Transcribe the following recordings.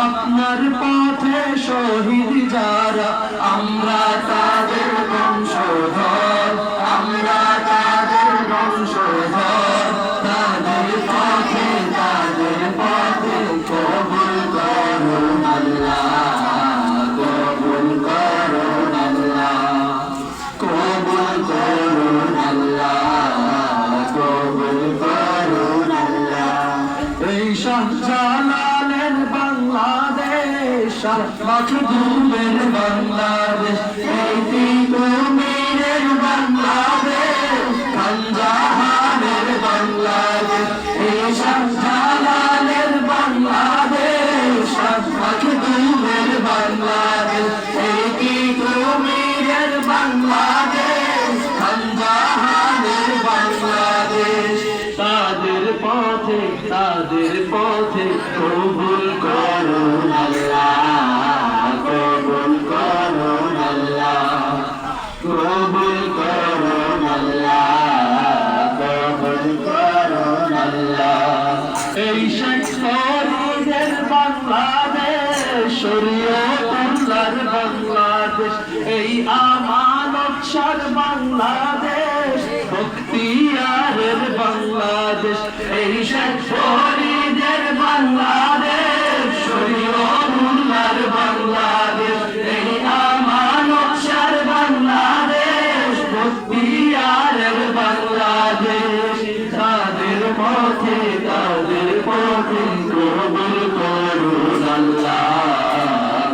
আপনার পথে শহীদ যারা আমরা তাদের বংশধর, আমরা তাদের বংশধর। তাদের পথে কবুল করুন আল্লাহ, কবুল করুন আল্লাহ, কবুল করুন আল্লাহ, কবুল করুন আল্লাহ। এই শাহজালালের বাংলাদেশ, মাখদুমের বাংলাদেশ, এই তিতুমীরের বাংলাদেশ, খানজাহানের বাংলাদেশ, এই শাহজালালের বাংলাদেশ, মাখদুমের বাংলাদেশ, এই তিতুমীরের বাংলাদেশ, খানজাহানের বাংলাদেশ। তাদের পথে কবুল করুন আল্লাহ, কবুল করুন আল্লাহ, কবুল করুন আল্লাহ, কবুল করুন আল্লাহ। এই শেখ ফরিদের বাংলাদেশ, শরীয়তুল্লাহর বাংলাদেশ, এই আমানত শাহর বাংলাদেশ, বখতিয়ারের বাংলাদেশ, এই শেখ ফরিদের বাংলাদেশ, শরীয়তুল্লাহর বাংলাদেশ, এই আমানত শাহর বাংলাদেশ, বখতিয়ারের বাংলাদেশ। তাদের পথে কবুল করুন আল্লাহ,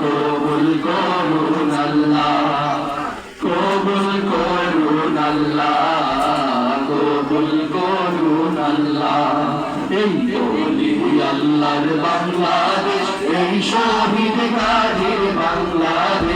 কবুল করুন আল্লাহ, কবুল করুন আল্লাহ, কবুল করুন আল্লাহ। এই ওলি আল্লাহর বাংলাদেশ, এই শহীদ গাজীর বাংলাদেশ।